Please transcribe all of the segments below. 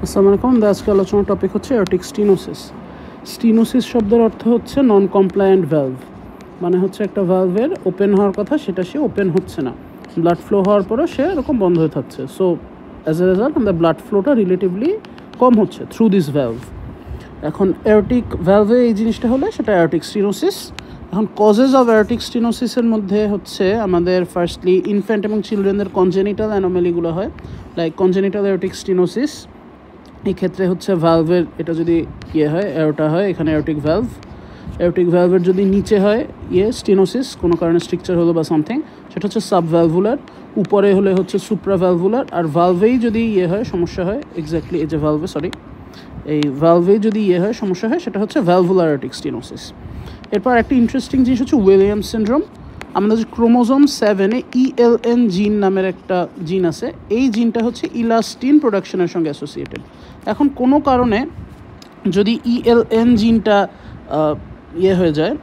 আসসালামু আলাইকুম। আজকে আলোচনার টপিক হচ্ছে অ্যারটিক স্টিনোসিস। স্টিনোসিস শব্দের অর্থ হচ্ছে নন কমপ্লায়েন্ট ভ্যালভ, মানে হচ্ছে একটা ভ্যালভের ওপেন হওয়ার কথা সেটা সে ওপেন হচ্ছে না, ব্লাড ফ্লো হওয়ার পরও সে এরকম বন্ধ হয়ে থাকছে। সো অ্যাজ এ রেজাল্ট আমাদের ব্লাড ফ্লোটা রিলেটিভলি কম হচ্ছে থ্রু দিস ভ্যালভ। এখন অ্যারটিক ভ্যালভে এই জিনিসটা হলে সেটা অ্যারটিক স্টিনোসিস। এখন কজেস অফ অ্যারটিক স্টিনোসিসের মধ্যে হচ্ছে আমাদের ফার্স্টলি ইনফ্যান্ট এবং চিলড্রেনদের কনজেনিটাল অ্যানোমেলিগুলো হয়, লাইক কনজেনিটাল অ্যারটিক স্টিনোসিস। এই ক্ষেত্রে হচ্ছে ভ্যালভের এটা যদি হয় অ্যারোটা হয়, এখানে অ্যারোটিক ভ্যালভের যদি নিচে হয় স্টিনোসিস, কোনো কারণে স্ট্রিকচার হলো বা সামথিং, সেটা হচ্ছে সাবভ্যালভুলার। উপরে হলে হচ্ছে সুপ্রাভ্যালভুলার। আর ভ্যালভেই যদি হয় সমস্যা হয়, এক্স্যাক্টলি এই যে ভ্যালভেই যদি হয় সমস্যা হয়, সেটা হচ্ছে ভ্যালভুলার অ্যারোটিক স্টিনোসিস। এরপর একটা ইন্টারেস্টিং জিনিস হচ্ছে উইলিয়ামস সিনড্রোম। আমাদের যে ক্রোমোজোম 7-এ ELN জিন নামের একটা জিন আছে, এই জিনটা হচ্ছে ইলাস্টিন প্রোডাকশনের সঙ্গে অ্যাসোসিয়েটেড। এখন কোনো কারণে যদি ELN জিনটা হয়ে যায়,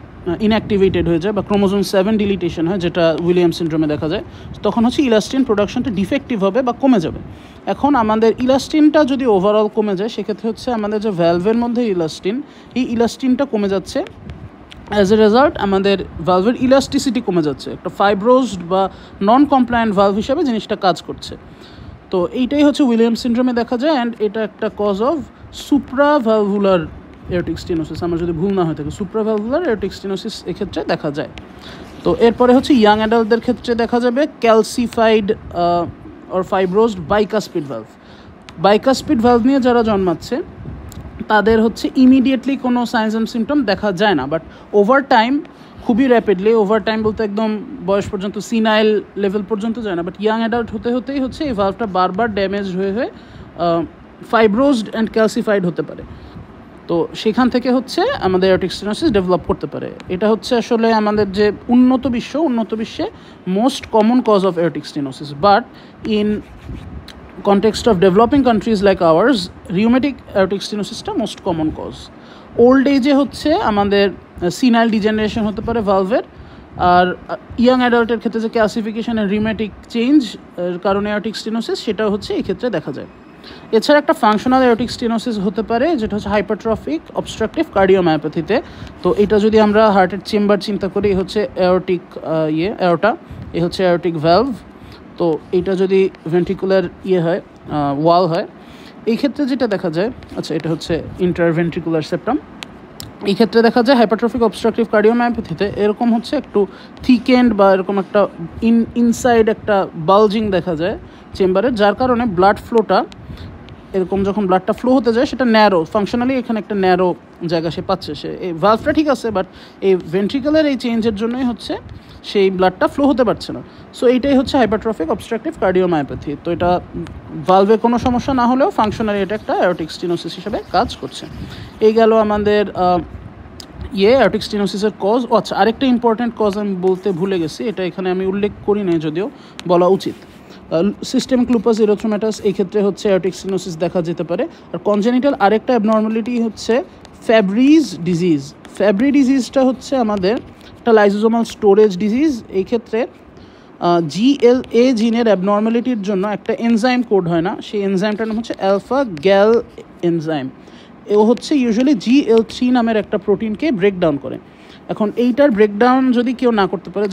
ইনঅ্যাক্টিভেটেড হয়ে যায়, বা ক্রোমোজোম 7 ডিলিটেশন হয়, যেটা উইলিয়ামস সিনড্রোমে দেখা যায়, তখন হচ্ছে ইলাস্টিন প্রোডাকশনটা ডিফেক্টিভ হবে বা কমে যাবে। এখন আমাদের ইলাস্টিনটা যদি ওভারঅল কমে যায়, সেক্ষেত্রে হচ্ছে আমাদের যে ভ্যালভের মধ্যে এই ইলাস্টিনটা কমে যাচ্ছে। অ্যাজ এ রেজাল্ট আমাদের ভ্যালভের ইলাস্টিসিটি কমে যাচ্ছে, একটা ফাইব্রোজড বা নন কমপ্লায়েন্ট ভ্যালভ হিসাবে জিনিসটা কাজ করছে। তো এইটাই হচ্ছে উইলিয়ামস সিনড্রোমে দেখা যায়, অ্যান্ড এটা একটা কজ অফ সুপ্রাভ্যালভুলার অ্যারোটিক স্টিনোসিস। আমার যদি ভুল না হয়ে থাকে, সুপ্রাভ্যালভুলার অ্যারোটিক স্টিনোসিস এক্ষেত্রে দেখা যায়। তো এরপরে হচ্ছে ইয়াং অ্যাডাল্টদের ক্ষেত্রে দেখা যাবে ক্যালসিফাইড অর ফাইব্রোজড বাইকাসপিড ভ্যালভ নিয়ে যারা জন্মাচ্ছে তাদের হচ্ছে ইমিডিয়েটলি কোনো সাইন্স অ্যান্ড সিমটম দেখা যায় না, বাট ওভার টাইম খুবই র্যাপিডলি, ওভার টাইম বলতে একদম বয়স পর্যন্ত সিনাইল লেভেল পর্যন্ত যায় না, বাট ইয়াং অ্যাডাল্ট হতেই হচ্ছে এই ভালভটা বারবার ড্যামেজ হয়ে ফাইব্রোজড অ্যান্ড ক্যালসিফাইড হতে পারে। তো সেখান থেকে হচ্ছে আমাদের অ্যারোটিক স্টেনোসিস ডেভেলপ করতে পারে। এটা হচ্ছে আসলে আমাদের যে উন্নত বিশ্বে most common cause of aortic stenosis, but in context of developing countries like ours, rheumatic aortic stenosis টা মোস্ট কমন কজ। ওল্ড এজে হচ্ছে আমাদের সিনাইল ডিজেনারেশন হতে পারে ভালভের, আর ইয়াং অ্যাডাল্টের ক্ষেত্রে যে ক্যালসিফিকেশন এর রিউমেটিক চেঞ্জ এর কারণে অ্যারোটিক স্টেনোসিস, সেটা হচ্ছে এই ক্ষেত্রে দেখা যায়। এছাড়া একটা ফাংশনাল অ্যারোটিক স্টেনোসিস হতে পারে, যেটা হচ্ছে হাইপারট্রফিক অবস্ট্রাকটিভ কার্ডিওমায়োপ্যাথিতে। তো এটা যদি আমরা হার্টের চেম্বার চিন্তা করি, হচ্ছে অ্যারোটিক অ্যারোটা, এই হচ্ছে অ্যারোটিক ভ্যালভ। তো এটা যদি ভেন্ট্রিকুলার হয়, ওয়াল হয়, এই ক্ষেত্রে যেটা দেখা যায়, আচ্ছা এটা হচ্ছে ইন্টারভেন্ট্রিকুলার সেপ্টাম। এই ক্ষেত্রে দেখা যায় হাইপারট্রফিক অবস্ট্রাকটিভ কার্ডিওমায়োপ্যাথিতে এরকম হচ্ছে একটু থিকেন্ড বা এরকম একটা ইনসাইড একটা বালজিং দেখা যায় চেম্বারের, যার কারণে ব্লাড ফ্লোটা এরকম যখন ব্লাডটা ফ্লো হতে যায়, সেটা ন্যারো, ফাংশনালি এখানে একটা ন্যারো জায়গা সে পাচ্ছে। সে এই ভালভটা ঠিক আছে, বাট এই ভেন্ট্রিকুলার এই চেঞ্জের জন্যই হচ্ছে সেই ব্লাডটা ফ্লো হতে পারছে না। সো এইটাই হচ্ছে হাইপারট্রফিক অবস্ট্রাকটিভ কার্ডিওমায়োপ্যাথি। তো এটা ভালভে কোনো সমস্যা না হলেও ফাংশনালি এটা একটা অ্যারোটিক স্টেনোসিস হিসেবে কাজ করছে। এই গেল আমাদের অ্যারোটিক স্টেনোসিসের কজ। আচ্ছা, আরেকটা ইম্পর্ট্যান্ট কজ আমি বলতে ভুলে গেছি, এটা এখানে আমি উল্লেখ করি নাই, যদিও বলা উচিত। সিস্টেমিক লুপাস এরিথ্রোমেটাস, এই ক্ষেত্রে হচ্ছে অ্যারোটিক স্টেনোসিস দেখা যেতে পারে। আর কনজেনিটাল আরেকটা অ্যাবনর্মালিটি হচ্ছে ফ্যাব্রিজ ডিজিজটা হচ্ছে আমাদের একটা লাইসোজোমাল স্টোরেজ ডিজিজ। এই ক্ষেত্রে GLA জিনের অ্যাবনর্মালিটির জন্য একটা এনজাইম কোড হয় না, সেই এনজাইমটার নাম হচ্ছে অ্যালফা গ্যাল এনজাইম। ও হচ্ছে ইউজুয়ালি GL3 নামের একটা প্রোটিনকে ব্রেকডাউন করে। এখন এইটার ব্রেকডাউন যদি কেউ না করতে পারে,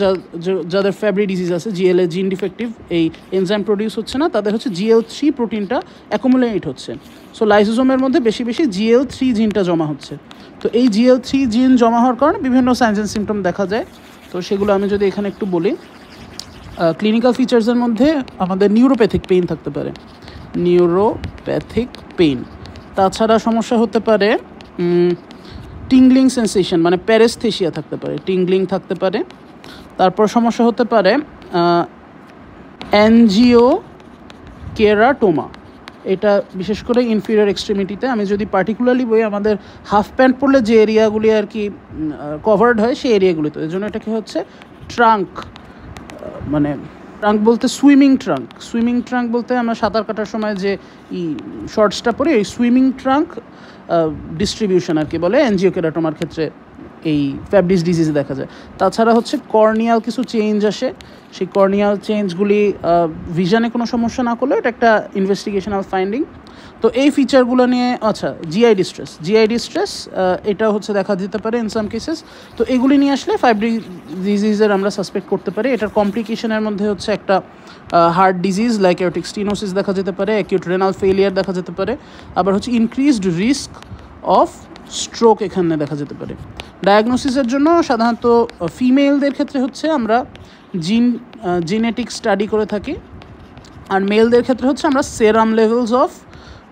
যাদের ফ্যাব্রি ডিজিজ আছে, GLA জিন ডিফেক্টিভ, এই এনজাইম প্রডিউস হচ্ছে না, তাদের হচ্ছে GL3 প্রোটিনটা অ্যাকুমুলেট হচ্ছে। সো লাইসোজোমের মধ্যে বেশি GL3 জিনটা জমা হচ্ছে। তো এই GL3 জিন জমা হওয়ার কারণে বিভিন্ন সাইন্স অ্যান্ড সিমটম দেখা যায়। তো সেগুলো আমি যদি এখানে একটু বলি, ক্লিনিক্যাল ফিচার্সের মধ্যে আমাদের নিউরোপ্যাথিক পেইন থাকতে পারে, তাছাড়া সমস্যা হতে পারে টিংলিং সেন্সেশন, মানে প্যারেস্থেশিয়া থাকতে পারে, টিংলিং থাকতে পারে। তারপর সমস্যা হতে পারে অ্যানজিওকেরাটোমা, এটা বিশেষ করে ইনফিরিয়র এক্সট্রিমিটিতে। আমি যদি পার্টিকুলারলি বলি, আমাদের হাফ প্যান্ট পরলে যে এরিয়াগুলি আর কি কভার্ড হয়, সেই এরিয়াগুলিতে, এই জন্য এটাকে হচ্ছে ট্রাঙ্ক, মানে ট্রাঙ্ক বলতে সুইমিং ট্রাঙ্ক বলতে আমরা সাঁতার কাটার সময় যে শর্টসটা পরি, এই সুইমিং ট্রাঙ্ক ডিস্ট্রিবিউশন আর কি বলে অ্যানজিওকেরাটোমার ক্ষেত্রে এই ফ্যাব্রিজ ডিজিজে দেখা যায়। তাছাড়া হচ্ছে কর্নিয়াল কিছু চেঞ্জ আসে, সেই কর্নিয়াল চেঞ্জগুলি ভিশনে কোনো সমস্যা না করলেও এটা একটা ইনভেস্টিগেশনাল ফাইন্ডিং। তো এই ফিচারগুলো নিয়ে আচ্ছা জিআই ডিস্ট্রেস এটা হচ্ছে দেখা দিতে পারে ইন সাম কেসেস। তো এগুলি নিয়ে আসলে ফ্যাব্রিজ ডিজিজের আমরা সাসপেক্ট করতে পারি। এটার কমপ্লিকেশনের মধ্যে হচ্ছে একটা হার্ট ডিজিজ লাইক এওরটিক স্টিনোসিস দেখা যেতে পারে, অ্যাকিউট রেনাল ফেলিয়ার দেখা যেতে পারে, আবার হচ্ছে ইনক্রিজড রিস্ক অফ স্ট্রোক এখানে দেখা যেতে পারে। ডায়াগনোসিসের জন্য সাধারণত ফিমেলদের ক্ষেত্রে হচ্ছে আমরা জিনেটিক স্টাডি করে থাকি, আর মেলদের ক্ষেত্রে হচ্ছে আমরা সেরাম লেভেলস অফ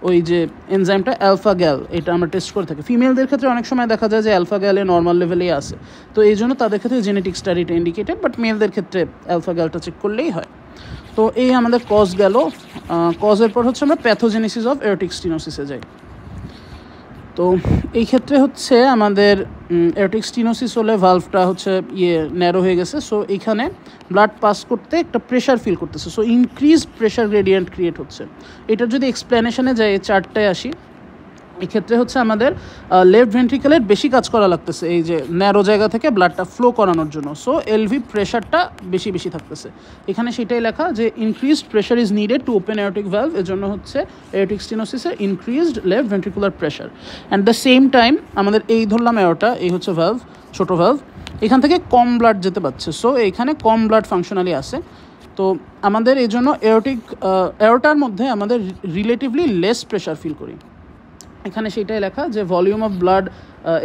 ওই যে এনজাইমটা অ্যালফা গ্যাল এটা আমরা টেস্ট করে থাকি। ফিমেলদের ক্ষেত্রে অনেক সময় দেখা যায় যে অ্যালফা গ্যালে নর্মাল লেভেলেই আসে, তো এই জন্য তাদের ক্ষেত্রে জেনেটিক স্টাডিটা ইন্ডিকেটেড, বাট মেলদের ক্ষেত্রে অ্যালফা গ্যালটা চেক করলেই হয়। তো এই আমাদের কজ গেল। কজের পর হচ্ছে আমরা প্যাথোজেনেসিস অফ এওরটিক স্টিনোসিসে যাই। তো এই ক্ষেত্রে হচ্ছে আমাদের এওরটিক স্টিনোসিস হলে ভালভটা হচ্ছে ন্যারো হয়ে গেছে, সো এইখানে ব্লাড পাস করতে একটা প্রেশার ফিল করতেছে, so increase pressure gradient create হচ্ছে। এটার যদি এক্সপ্লেনেশনে যাই চার্টটায় আসি, এক্ষেত্রে হচ্ছে আমাদের লেফট ভেন্ট্রিকেলের বেশি কাজ করা লাগতেছে এই যে ন্যারো জায়গা থেকে ব্লাডটা ফ্লো করানোর জন্য, সো এলভি প্রেশারটা বেশি থাকতেছে। এখানে সেটাই লেখা যে increased pressure is needed to open aortic valve, এর জন্য হচ্ছে এওরটিক স্টিনোসিসের increased left ventricular pressure. At the same time আমাদের এই ধরলাম এওরটা, এই হচ্ছে ভ্যালভ, ছোটো ভ্যালভ, এখান থেকে কম ব্লাড যেতে পারছে, সো এইখানে কম ব্লাড ফাংশনালি আসে। তো আমাদের এই জন্য এওরটার মধ্যে আমাদের রিলেটিভলি লেস প্রেশার ফিল করি। এখানে সেটাই লেখা যে ভলিউম অফ ব্লাড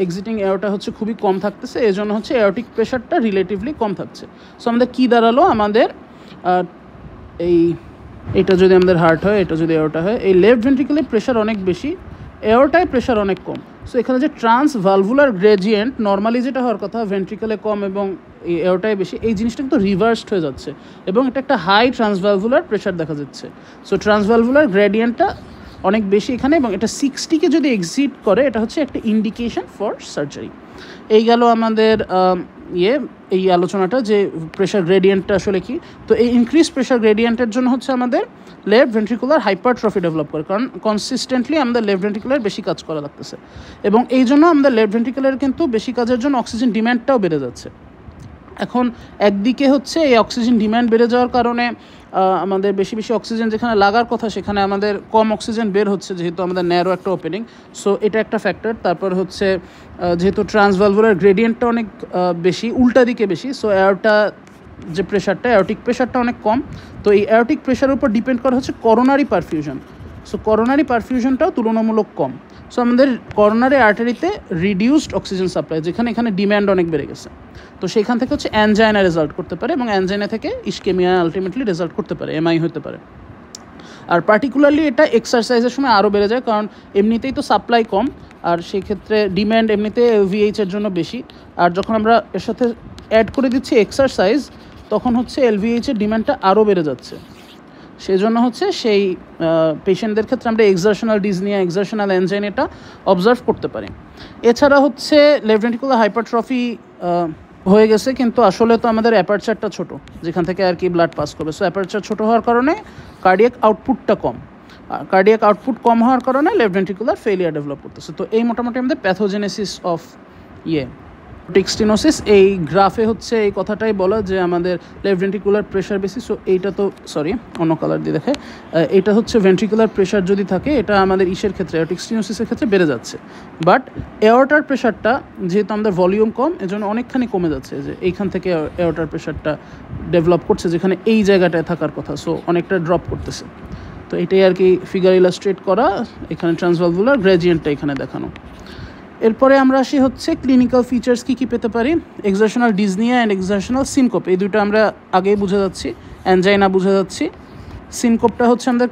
এক্সিটিং এওরটা হচ্ছে খুবই কম থাকতেছে, এই জন্য হচ্ছে এওরটিক প্রেশারটা রিলেটিভলি কম থাকছে। সো আমাদের কী দাঁড়ালো, আমাদের এটা যদি আমাদের হার্ট হয়, এটা যদি এওরটা হয়, এই লেফট ভেন্ট্রিকেলের প্রেশার অনেক বেশি, এওরটায় প্রেশার অনেক কম। সো এখানে যে ট্রান্স ভালভুলার গ্রেডিয়েন্ট নর্মালি যেটা হওয়ার কথা ভেন্ট্রিকেলে কম এবং এওরটায় বেশি, এই জিনিসটা কিন্তু রিভার্সড হয়ে যাচ্ছে এবং এটা একটা হাই ট্রান্সভালভুলার প্রেশার দেখা যাচ্ছে। সো ট্রান্সভালভুলার গ্রেডিয়েন্টটা অনেক বেশি এখানে, এবং এটা 60-কে যদি এক্সিড করে এটা হচ্ছে একটা ইন্ডিকেশন ফর সার্জারি। এই গেল আমাদের এই আলোচনাটা যে প্রেশার গ্রেডিয়েন্টটা আসলে কি। তো এই ইনক্রিজ প্রেশার গ্রেডিয়েন্টের জন্য হচ্ছে আমাদের লেফট ভেন্ট্রিকুলার হাইপারট্রফি ডেভেলপ করে, কারণ কনসিস্টেন্টলি আমাদের লেফট ভেন্ট্রিকুলার বেশি কাজ করা লাগতেছে, এবং এই জন্য আমাদের লেফট ভেন্ট্রিকুলার কিন্তু বেশি কাজের জন্য অক্সিজেন ডিম্যান্ডটাও বেড়ে যাচ্ছে। এখন একদিকে হচ্ছে এই অক্সিজেন ডিম্যান্ড বেড়ে যাওয়ার কারণে আমাদের বেশি অক্সিজেন যেখানে লাগার কথা সেখানে আমাদের কম অক্সিজেন বের হচ্ছে, যেহেতু আমাদের ন্যারো একটা ওপেনিং, সো এটা একটা ফ্যাক্টর। তারপর হচ্ছে যেহেতু ট্রান্সভালভুলার গ্রেডিয়েন্টটা অনেক বেশি, উল্টা দিকে বেশি, সো এওরটা যে প্রেশারটা এওরটিক প্রেশারটা অনেক কম। তো এই এওরটিক প্রেশারের উপর ডিপেন্ড করা হচ্ছে করোনারি পারফিউশন, সো করোনারি পারফিউশনটাও তুলনামূলক কম। সো আমাদের করোনারি আর্টারিতে রিডিউসড অক্সিজেন সাপ্লাই, এখানে ডিম্যান্ড অনেক বেড়ে গেছে, তো সেখান থেকে হচ্ছে অ্যানজাইনা রেজাল্ট করতে পারে, এবং অ্যানজাইনা থেকে ইস্কেমিয়া আলটিমেটলি রেজাল্ট করতে পারে, এমআই হতে পারে। আর পার্টিকুলারলি এটা এক্সারসাইজের সময় আরও বেড়ে যায়, কারণ এমনিতেই তো সাপ্লাই কম, আর সেই ক্ষেত্রে ডিম্যান্ড এমনিতে এলভিএইচের জন্য বেশি, আর যখন আমরা এর সাথে অ্যাড করে দিচ্ছি এক্সারসাইজ, তখন হচ্ছে এলভিএইচের ডিম্যান্ডটা আরও বেড়ে যাচ্ছে। সেই জন্য হচ্ছে সেই পেশেন্টদের ক্ষেত্রে আমরা এক্সারশনাল ডিসনিয়া, এক্সারশনাল অ্যানজাইনাটা অবজার্ভ করতে পারি। এছাড়া হচ্ছে লেফট ভেন্ট্রিকুলার হাইপারট্রফি হয়ে গেছে, কিন্তু আসলে তো আমাদের অ্যাপারচারটা ছোট, যেখান থেকে আর কি ব্লাড পাস করবে, সো অ্যাপারচার ছোটো হওয়ার কারণে কার্ডিয়াক আউটপুটটা কম, আর কার্ডিয়াক আউটপুট কম হওয়ার কারণে লেফট ভেন্ট্রিকুলার ফেলিয়ার ডেভেলপ করতেছে। তো এই মোটামুটি আমাদের প্যাথোজেনেসিস অফ এওরটিক স্টিনোসিস। এই গ্রাফে হচ্ছে এই কথাটাই বলা যে আমাদের লেফট ভেন্ট্রিকুলার প্রেশার বেশি, সো এইটা তো অন্য কালার দিয়ে দেখে, এটা হচ্ছে ভেন্ট্রিকুলার প্রেশার যদি থাকে এটা আমাদের ইসের ক্ষেত্রে এওরটিক স্টিনোসিসের ক্ষেত্রে বেড়ে যাচ্ছে, বাট এওরটার প্রেশারটা যেহেতু আমাদের ভলিউম কম এজন্য অনেকখানি কমে যাচ্ছে, যে এইখান থেকে এওরটার প্রেশারটা ডেভেলপ করছে যেখানে এই জায়গাটায় থাকার কথা, সো অনেকটা ড্রপ করতেছে। তো এটাই আর কি ফিগার ইলাস্ট্রেট করা, এখানে ট্রান্সভালভুলার গ্রেডিয়েন্টটা এখানে দেখানো। এরপরে আমরা আসি হচ্ছে ক্লিনিক্যাল ফিচার্স কী পেতে পারি। Exertional dyspnoea and exertional syncope, এই দুটো আমরা আগেই বুঝে যাচ্ছি, অ্যানজাইনা বুঝে যাচ্ছি। সিনকোপটা হচ্ছে আমাদের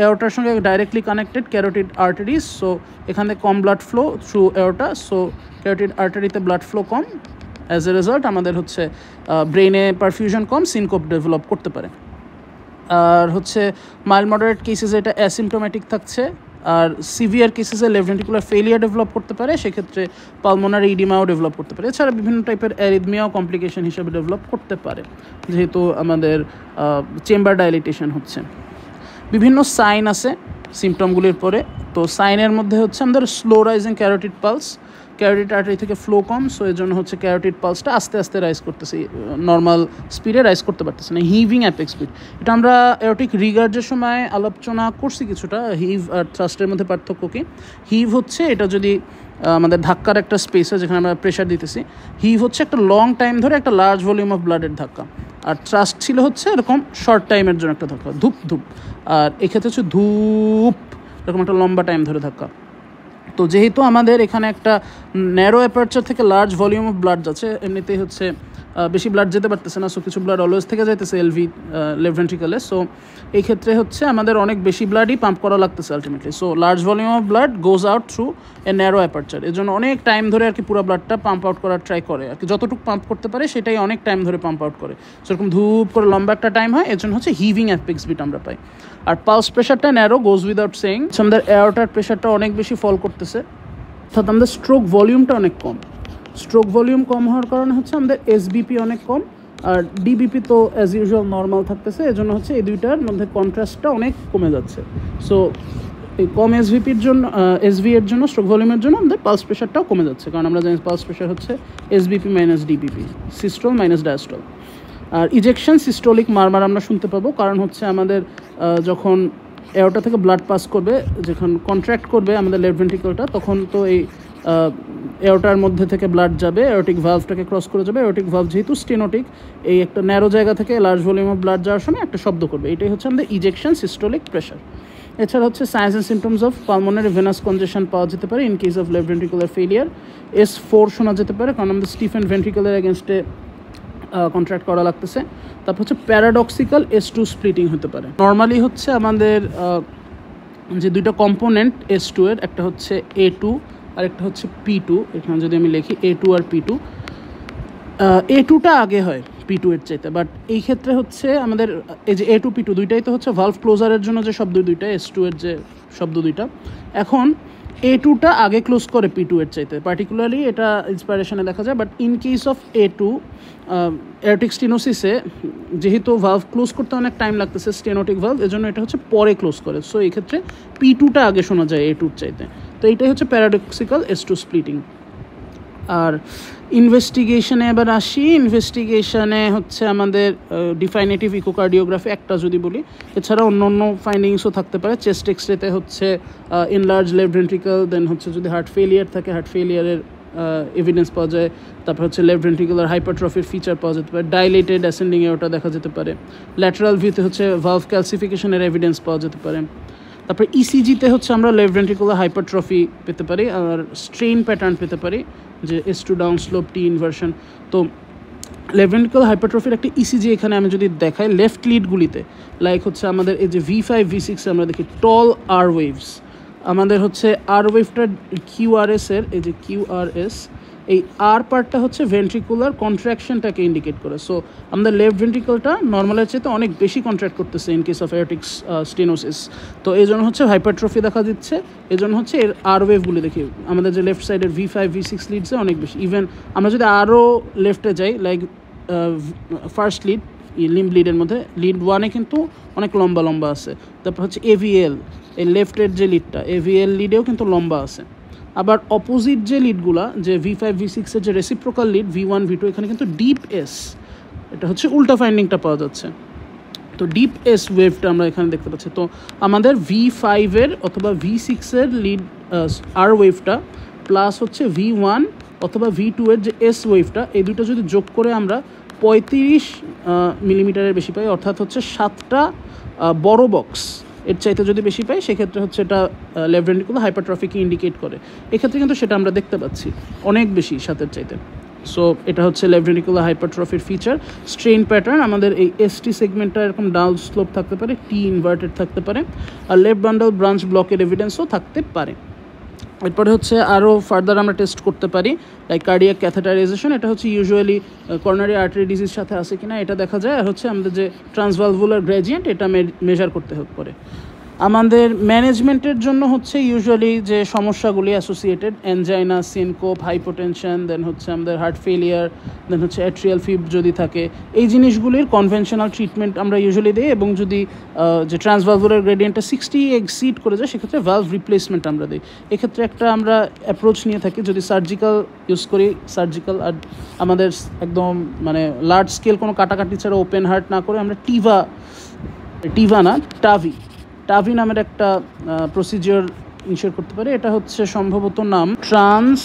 এওরটার সঙ্গে directly connected carotid arteries, so এখানে কম blood flow through aorta, so carotid আর্টারিতে ব্লাড ফ্লো কম, অ্যাজ এ রেজাল্ট আমাদের হচ্ছে ব্রেনে পারফিউশন কম, সিনকোপ ডেভেলপ করতে পারে। আর হচ্ছে মাইল্ড মডারেট কেসেসে এটা অ্যাসিমটোম্যাটিক থাকছে, আর সিভিয়ার কেসেসে লেফট ভেন্ট্রিকুলার ফেলিয়ার ডেভেলপ করতে পারে, সেক্ষেত্রে পালমোনারি ইডিমাও ডেভেলপ করতে পারে। এছাড়া বিভিন্ন টাইপের অ্যারিথমিয়াও কমপ্লিকেশন হিসেবে ডেভেলপ করতে পারে, যেহেতু আমাদের চেম্বার ডাইলিটেশন হচ্ছে। বিভিন্ন সাইন আছে সিমটমগুলির পরে, তো সাইনের মধ্যে হচ্ছে আমাদের slow rising carotid pulse, carotid artery থেকে ফ্লো কম, সো এর জন্য হচ্ছে ক্যারোটিড পালসটা আস্তে আস্তে রাইজ করতেছে, নর্মাল স্পিডে রাইজ করতে পারতেছে না, হিভিং অ্যাপেক্স স্পিড। এটা আমরা এরোটিক রিগার্ডের সময় আলোচনা করছি কিছুটা, হিভ আর থ্রাস্টের মধ্যে পার্থক্য কী। হিভ হচ্ছে এটা যদি আমাদের ধাক্কার একটা স্পেস হয় যেখানে আমরা প্রেশার দিতেছি, হিভ হচ্ছে একটা লং টাইম ধরে একটা লার্জ ভলিউম অফ ব্লাডের ধাক্কা, আর থ্রাস্ট ছিল হচ্ছে এরকম শর্ট টাইমের জন্য একটা ধাক্কা, ধূপ ধূপ। আর এক্ষেত্রে হচ্ছে ধূপ, এরকম একটা লম্বা টাইম ধরে ধাক্কা। তো যেহেতু আমাদের এখানে একটা ন্যারো অ্যাপারচার থেকে লার্জ ভলিউম অফ ব্লাড যাচ্ছে, এমনিতেই হচ্ছে বেশি ব্লাড যেতে পারতেছে না, সো কিছু ব্লাড অলওয়েজ থেকে যাইতেছে এলভি লেফট ভেন্ট্রিকলে। সো এই ক্ষেত্রে হচ্ছে আমাদের অনেক বেশি ব্লাডই পাম্প করা লাগতেছে ultimately. So large volume of blood goes out through a narrow aperture, এর জন্য অনেক টাইম ধরে আর কি পুরো ব্লাডটা পাম্প আউট করার ট্রাই করে আর কি, যতটুকু পাম্প করতে পারে সেটাই অনেক টাইম ধরে পাম্প আউট করে, সেরকম ধূপ করে লম্বা একটা টাইম হয়, এর জন্য হচ্ছে হিভিং অ্যাপেক্স বিট আমরা পাই। আর পালস প্রেশারটা ন্যারো, গোজ উইদাউট সেইং। আমাদের এয়ারটার প্রেশারটা অনেক বেশি ফল করতেছে, অর্থাৎ আমাদের স্ট্রোক ভলিউমটা অনেক কম। স্ট্রোক ভলিউম কম হওয়ার কারণে হচ্ছে আমাদের এসবিপি অনেক কম, আর ডিবিপি তো অ্যাজ ইউজুয়াল নর্মাল থাকতেছে, এজন্য হচ্ছে এই দুইটার মধ্যে কন্ট্রাস্টটা অনেক কমে যাচ্ছে। সো এই কম এসভিপির জন্য, এসভি এর জন্য, স্ট্রোক ভলিউমের জন্য আমাদের পালস প্রেশারটাও কমে যাচ্ছে, কারণ আমরা জানি পালস প্রেশার হচ্ছে SBP minus DBP, systole minus diastole. আর ইজেকশন সিস্টোলিক মারমার আমরা শুনতে পাবো, কারণ হচ্ছে আমাদের যখন এয়ারটা থেকে ব্লাড পাস করবে, যখন কন্ট্র্যাক্ট করবে আমাদের লেফট ভেন্ট্রিকলটা, তখন তো এই এয়ারটার মধ্যে থেকে ব্লাড যাবে, এরোটিক ভালভটাকে ক্রস করে যাবে। এরোটিক ভালভ যেহেতু স্টেনোটিক, এই একটা ন্যারো জায়গা থেকে লার্জ ভলিউম অফ ব্লাড যাওয়ার সময় একটা শব্দ করবে, এটাই হচ্ছে আমাদের ইজেকশন সিস্টোলিক প্রেশার। এছাড়া হচ্ছে signs and symptoms of pulmonary venous congestion পাওয়া যেতে পারে in case of left ventricular failure. S4 শোনা যেতে পারে, কারণ আমাদের স্টিফেন ভেন্ট্রিকুলার এগেনস্টে কন্ট্রাক্ট করা লাগতেছে। তারপর হচ্ছে প্যারাডক্সিক্যাল S2 স্প্লিটিং হতে পারে। নর্মালি হচ্ছে আমাদের যে দুইটা কম্পোনেন্ট S2 এর, একটা হচ্ছে A2 আর একটা হচ্ছে P2। এখানে যদি আমি লিখি A2 আর P2, A2টা আগে হয় P2 এর চাইতে, বাট এই ক্ষেত্রে হচ্ছে আমাদের এই যে A2 P2 দুইটাই তো হচ্ছে ভালভ ক্লোজারের জন্য যে শব্দ দুইটা, S2 এর যে শব্দ দুইটা, এখন A2টা আগে ক্লোজ করে P2 এর চাইতে, পার্টিকুলারলি এটা ইন্সপাইরেশনে দেখা যায়। But in case of A2 এয়ারটিক স্টেনোসিসে যেহেতু ভালভ ক্লোজ করতে অনেক টাইম লাগতেছে, স্টেনোটিক ভালভ, এজন্য এটা হচ্ছে পরে ক্লোজ করে। সো এই ক্ষেত্রে P2টা আগে শোনা যায় A2 চাইতে। তো এইটাই হচ্ছে প্যারাডক্সিক্যাল S2 স্প্লিটিং। আর ইনভেস্টিগেশনে এবার আসি। ইনভেস্টিগেশনে হচ্ছে আমাদের ডিফাইনেটিভ ইকোকার্ডিওগ্রাফি একটা যদি বলি, এছাড়া অন্য অন্য ফাইন্ডিংসও থাকতে পারে। চেস্ট এক্সরেতে হচ্ছে ইনলার্জ লেফট ভেন্ট্রিকল, দেন হচ্ছে যদি হার্ট ফেলিয়ার থাকে হার্ট ফেলিয়ারের এভিডেন্স পাওয়া যায়। তারপর হচ্ছে লেফট ভেন্ট্রিকুলার হাইপারট্রফির ফিচার পাওয়া যেতে পারে, ডাইলেটেড অ্যাসেন্ডিং এওটা দেখা যেতে পারে। ল্যাটারাল ভিউতে হচ্ছে ভালভ ক্যালসিফিকেশনের এভিডেন্স পাওয়া যেতে পারে। তারপর ইসিজিতে হচ্ছে আমরা লেফট ভেন্ট্রিকুলার হাইপারট্রফি পেতে পারি, আর স্ট্রেইন প্যাটার্ন পেতে পারি, যে S2 ডাউন স্লোপ টি ইনভার্সন। তো লেফট ভেন্ট্রিকুলার হাইপারট্রফির একটা ইসিজি এখানে আমি যদি দেখাই লেফট লিডগুলিতে, লাইক হচ্ছে আমাদের এই যে V5 V6 আমরা দেখি টল আর ওয়েভস, আমাদের হচ্ছে আর ওয়েভটার QRS এর এই যে QRS, এই আর পার্টটা হচ্ছে ভেন্ট্রিকুলার কন্ট্রাকশনটাকে ইন্ডিকেট করে। সো আমাদের লেফট ভেন্ট্রিকলটা নর্মালের চাইতে অনেক বেশি কন্ট্রাক্ট করতেছে ইন কেস অফ এয়ারটিক স্টেনোসিস। তো এই জন্য হচ্ছে হাইপারট্রফি দেখা দিচ্ছে, এই জন্য হচ্ছে এর আর ওয়েভগুলি দেখি আমাদের যে লেফট সাইডের V5 V6 লিডসে অনেক বেশি। ইভেন আমরা যদি আরও লেফটে যাই, লাইক ফার্স্ট লিড লিম্ব লিডের মধ্যে লিড 1-এ কিন্তু অনেক লম্বা লম্বা আছে। তারপর হচ্ছে AVL, এই লেফটের যে লিডটা AVL লিডেও কিন্তু লম্বা আছে। আবার অপোজিট যে লিডগুলা, যে V5 V6-এর যে রেসিপ্রোকাল লিড V1 V2, এখানে কিন্তু ডিপ S, এটা হচ্ছে উল্টা ফাইন্ডিংটা পাওয়া যাচ্ছে। তো ডিপ S ওয়েভটা আমরা এখানে দেখতে পাচ্ছি। তো আমাদের V5-এর অথবা V6-এর লিড আর ওয়েভটা প্লাস হচ্ছে V1 অথবা V2-এর যে S ওয়েভটা, এই দুটো যদি যোগ করে আমরা 35 মিলিমিটারের বেশি পাই, অর্থাৎ হচ্ছে 7টা বড় বক্স এর চাইতে যদি বেশি পাই, সেক্ষেত্রে হচ্ছে এটা লেফট ভেন্ট্রিকুলার হাইপারট্রফিকে ইন্ডিকেট করে। এক্ষেত্রে কিন্তু সেটা আমরা দেখতে পাচ্ছি অনেক বেশি 7-এর চাইতে। সো এটা হচ্ছে লেফট ভেন্ট্রিকুলার হাইপারট্রফির ফিচার। স্ট্রেইন প্যাটার্ন আমাদের এই ST সেগমেন্টটা এরকম ডাউন স্লোপ থাকতে পারে, টি ইনভার্টেড থাকতে পারে, আর লেফট বান্ডাল ব্রাঞ্চ ব্লকের এভিডেন্সও থাকতে পারে। এরপরে হচ্ছে আরও ফার্দার আমরা টেস্ট করতে পারি, লাইক কার্ডিয়াক ক্যাথেটারাইজেশন। এটা হচ্ছে ইউজুয়ালি করোনারি আর্টারি ডিজিজ সাথে আছে কিনা এটা দেখা যায়, আর হচ্ছে আমাদের যে ট্রান্সভালভুলার গ্রেডিয়েন্ট এটা মেজার করতে পারে। আমাদের ম্যানেজমেন্টের জন্য হচ্ছে ইউজুয়ালি যে সমস্যাগুলি অ্যাসোসিয়েটেড অ্যানজাইনা, সিনকোপ, হাইপোটেনশন, দেন হচ্ছে আমাদের হার্ট ফেলিয়ার, দেন হচ্ছে অ্যাট্রিয়াল ফিব যদি থাকে, এই জিনিসগুলির কনভেনশনাল ট্রিটমেন্ট আমরা ইউজুয়ালি দিই। এবং যদি যে ট্রান্সভালভুলার গ্রেডিয়েন্টটা 60 এক্সিড করে যায় সেক্ষেত্রে ভালভ রিপ্লেসমেন্ট আমরা দিই। এক্ষেত্রে একটা আমরা অ্যাপ্রোচ নিয়ে থাকি, যদি সার্জিক্যাল ইউজ করি সার্জিক্যাল, আর আমাদের একদম মানে লার্জ স্কেল কোনো কাটাকাটি ছাড়া ওপেন হার্ট না করে আমরা টাভি নামের একটা প্রসিজিওর ইনশিওর করতে পারি। এটা হচ্ছে সম্ভবত নাম trans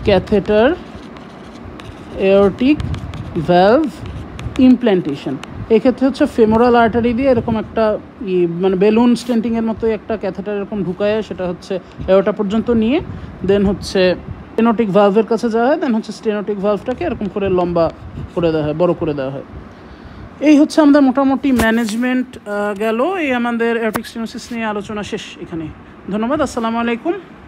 catheter aortic valve implantation. এক্ষেত্রে হচ্ছে ফেমোরাল আর্টারি দিয়ে এরকম একটা মানে বেলুন স্টেন্টিংয়ের মতো একটা ক্যাথেটার এরকম ঢুকায়, সেটা হচ্ছে এওটা পর্যন্ত নিয়ে দেন হচ্ছে স্টেনোটিক ভালভের কাছে যাওয়া হয়, দেন হচ্ছে স্টেনোটিক ভালভটাকে এরকম করে লম্বা করে দেওয়া হয়, বড় করে দেওয়া হয়। এই হচ্ছে আমাদের মোটামুটি ম্যানেজমেন্ট গেল। এই আমাদের অ্যাওরটিক স্টেনোসিস নিয়ে আলোচনা শেষ এখানে। ধন্যবাদ। আসসালামু আলাইকুম।